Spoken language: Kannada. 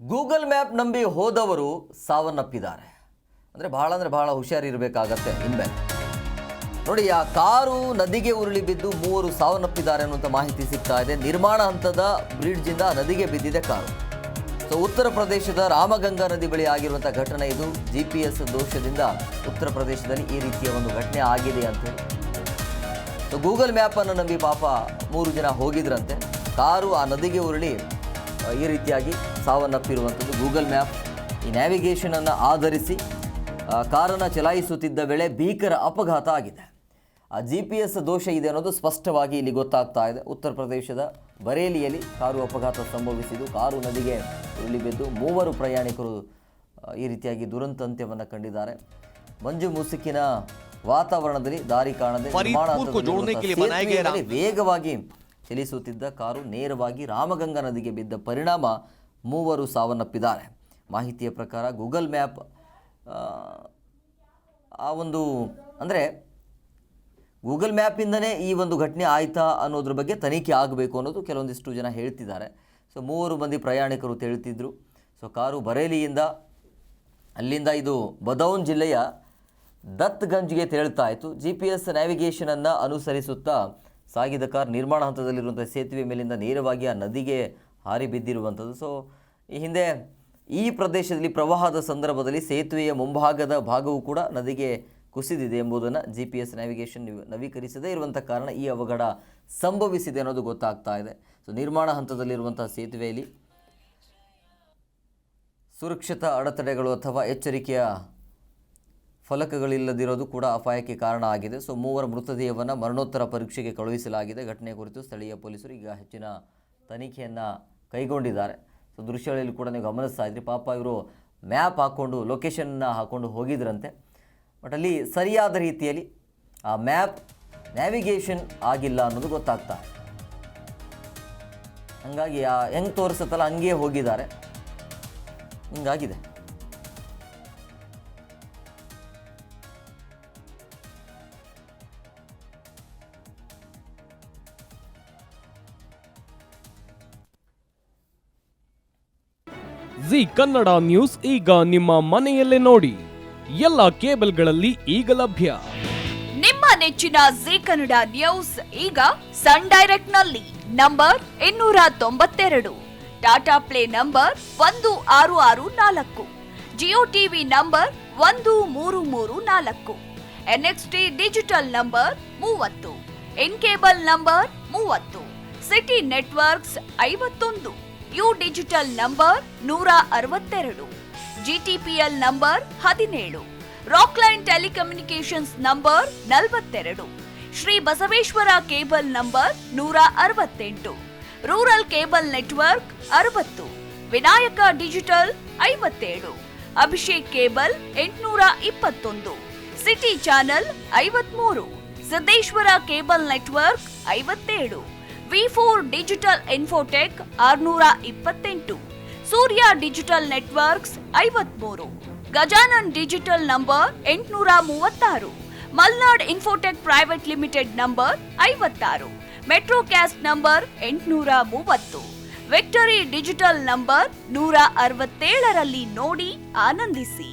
ಗೂಗಲ್ ಮ್ಯಾಪ್ ನಂಬಿ ಹೋದವರು ಸಾವನ್ನಪ್ಪಿದ್ದಾರೆ. ಅಂದರೆ ಬಹಳ ಹುಷಾರಿರಬೇಕಾಗತ್ತೆ ಇನ್ಮೇಲೆ. ನೋಡಿ, ಆ ಕಾರು ನದಿಗೆ ಉರುಳಿ ಬಿದ್ದು 3 ಸಾವನ್ನಪ್ಪಿದ್ದಾರೆ ಅನ್ನುವಂಥ ಮಾಹಿತಿ ಸಿಗ್ತಾ ಇದೆ. ನಿರ್ಮಾಣ ಹಂತದ ಬ್ರಿಡ್ಜಿಂದ ನದಿಗೆ ಬಿದ್ದಿದೆ ಕಾರು. ಸೊ ಉತ್ತರ ಪ್ರದೇಶದ ರಾಮಗಂಗಾ ನದಿ ಬಳಿ ಆಗಿರುವಂಥ ಘಟನೆ ಇದು. GPS ದೋಷದಿಂದ ಉತ್ತರ ಪ್ರದೇಶದಲ್ಲಿ ಈ ರೀತಿಯ ಒಂದು ಘಟನೆ ಆಗಿದೆ ಅಂತೇಳಿ. ಸೊ ಗೂಗಲ್ ಮ್ಯಾಪನ್ನು ನಂಬಿ ಪಾಪ 3 ಜನ ಹೋಗಿದ್ರಂತೆ. ಕಾರು ಆ ನದಿಗೆ ಉರುಳಿ ಈ ರೀತಿಯಾಗಿ ಸಾವನ್ನಪ್ಪಿರುವಂಥದ್ದು. ಗೂಗಲ್ ಮ್ಯಾಪ್ ಈ ನ್ಯಾವಿಗೇಷನನ್ನು ಆಧರಿಸಿ ಕಾರನ್ನು ಚಲಾಯಿಸುತ್ತಿದ್ದ ವೇಳೆ ಭೀಕರ ಅಪಘಾತ ಆಗಿದೆ. ಆ GPS ದೋಷ ಇದೆ ಅನ್ನೋದು ಸ್ಪಷ್ಟವಾಗಿ ಇಲ್ಲಿ ಗೊತ್ತಾಗ್ತಾ ಇದೆ. ಉತ್ತರ ಪ್ರದೇಶದ ಬರೇಲಿಯಲ್ಲಿ ಕಾರು ಅಪಘಾತ ಸಂಭವಿಸಿದ್ದು. ಕಾರು ನದಿಗೆ ಉರುಳಿ ಬಿದ್ದು 3 ಪ್ರಯಾಣಿಕರು ಈ ರೀತಿಯಾಗಿ ದುರಂತ ಅಂತ್ಯವನ್ನು ಕಂಡಿದ್ದಾರೆ. ಮಂಜು ಮುಸುಕಿನ ವಾತಾವರಣದಲ್ಲಿ ದಾರಿ ಕಾಣದೆ ವೇಗವಾಗಿ ಚಲಿಸುತ್ತಿದ್ದ ಕಾರು ನೇರವಾಗಿ ರಾಮಗಂಗಾ ನದಿಗೆ ಬಿದ್ದ ಪರಿಣಾಮ 3 ಸಾವನ್ನಪ್ಪಿದ್ದಾರೆ. ಮಾಹಿತಿಯ ಪ್ರಕಾರ ಗೂಗಲ್ ಮ್ಯಾಪ್ ಗೂಗಲ್ ಮ್ಯಾಪಿಂದನೇ ಈ ಒಂದು ಘಟನೆ ಆಯಿತಾ ಅನ್ನೋದ್ರ ಬಗ್ಗೆ ತನಿಖೆ ಆಗಬೇಕು ಅನ್ನೋದು ಕೆಲವೊಂದಿಷ್ಟು ಜನ ಹೇಳ್ತಿದ್ದಾರೆ. ಸೊ 3 ಮಂದಿ ಪ್ರಯಾಣಿಕರು ತೇಳ್ತಿದ್ರು. ಸೊ ಕಾರು ಬರೇಲಿಯಿಂದ ಅಲ್ಲಿಂದ ಇದು ಬದೌನ್ ಜಿಲ್ಲೆಯ ದತ್ಗಂಜ್ಗೆ ತೆರಳ್ತಾ ಇತ್ತು. GPS ನ್ಯಾವಿಗೇಷನನ್ನು ಅನುಸರಿಸುತ್ತಾ ಸಾಗಿದ ಕಾರ್ ನಿರ್ಮಾಣ ಹಂತದಲ್ಲಿರುವಂಥ ಸೇತುವೆ ಮೇಲಿಂದ ನೇರವಾಗಿ ಆ ನದಿಗೆ ಹಾರಿ ಬಿದ್ದಿರುವಂಥದ್ದು. ಸೊ ಈ ಹಿಂದೆ ಈ ಪ್ರದೇಶದಲ್ಲಿ ಪ್ರವಾಹದ ಸಂದರ್ಭದಲ್ಲಿ ಸೇತುವೆಯ ಮುಂಭಾಗದ ಭಾಗವೂ ಕೂಡ ನದಿಗೆ ಕುಸಿದಿದೆ ಎಂಬುದನ್ನು GPS ನ್ಯಾವಿಗೇಷನ್ ನವೀಕರಿಸದೇ ಇರುವಂಥ ಕಾರಣ ಈ ಅವಘಡ ಸಂಭವಿಸಿದೆ ಅನ್ನೋದು ಗೊತ್ತಾಗ್ತಾ ಇದೆ. ಸೊ ನಿರ್ಮಾಣ ಹಂತದಲ್ಲಿರುವಂಥ ಸೇತುವೆಯಲ್ಲಿ ಸುರಕ್ಷತಾ ಅಡೆತಡೆಗಳು ಅಥವಾ ಎಚ್ಚರಿಕೆಯ ಫಲಕಗಳಿಲ್ಲದಿರೋದು ಕೂಡ ಅಪಾಯಕ್ಕೆ ಕಾರಣ ಆಗಿದೆ. ಸೊ 3 ಮೃತದೇಹವನ್ನು ಮರಣೋತ್ತರ ಪರೀಕ್ಷೆಗೆ ಕಳುಹಿಸಲಾಗಿದೆ. ಘಟನೆ ಕುರಿತು ಸ್ಥಳೀಯ ಪೊಲೀಸರು ಈಗ ಹೆಚ್ಚಿನ ತನಿಖೆಯನ್ನು ಕೈಗೊಂಡಿದ್ದಾರೆ. ಸೊ ದೃಶ್ಯಗಳಲ್ಲಿ ಕೂಡ ನೀವು ಗಮನಿಸ್ತಾ ಇದ್ರಿ, ಪಾಪ ಇವರು ಮ್ಯಾಪ್ ಹಾಕ್ಕೊಂಡು ಲೊಕೇಶನ್ನ ಹಾಕ್ಕೊಂಡು ಹೋಗಿದ್ರಂತೆ. ಬಟ್ ಅಲ್ಲಿ ಸರಿಯಾದ ರೀತಿಯಲ್ಲಿ ಆ ಮ್ಯಾಪ್ ನ್ಯಾವಿಗೇಷನ್ ಆಗಿಲ್ಲ ಅನ್ನೋದು ಗೊತ್ತಾಗ್ತಾ ಇದೆ. ಹಾಗಾಗಿ ಹೆಂಗೆ ತೋರಿಸುತ್ತಲ್ಲ ಹಂಗೆ ಹೋಗಿದ್ದಾರೆ, ಹಿಂಗಾಗಿದೆ. ಜಿ ಕನ್ನಡ ನ್ಯೂಸ್ ಈಗ ನಿಮ್ಮ ಮನೆಯಲ್ಲೇ ನೋಡಿ. ಎಲ್ಲ ಕೇಬಲ್ಗಳಲ್ಲಿ ಈಗ ಲಭ್ಯ. ನಿಮ್ಮ ನೆಚ್ಚಿನ ಜಿ ಕನ್ನಡ ನ್ಯೂಸ್ ಈಗ ಸನ್ ಡೈರೆಕ್ಟ್ ನಲ್ಲಿ number 292, Tata play number 1664, Jio TV number 1334, NXT digital number 30, in cable number 30, city networks 51, U digital number 162, GTPL number 17, Rockline telecommunications number 42, Shri Basaveshwara cable number 168, rural cable network 60, Vinayaka digital 57, Abhishek cable 821, city channel 53, Siddeshwara cable network 57, V4 digital Infotech 628, Surya digital networks 53, Gajanan digital number 836, Malnad infotech private limited number 56, Metrocast number 830, Victory digital number 167ರಲ್ಲಿ ನೋಡಿ ಆನಂದಿಸಿ.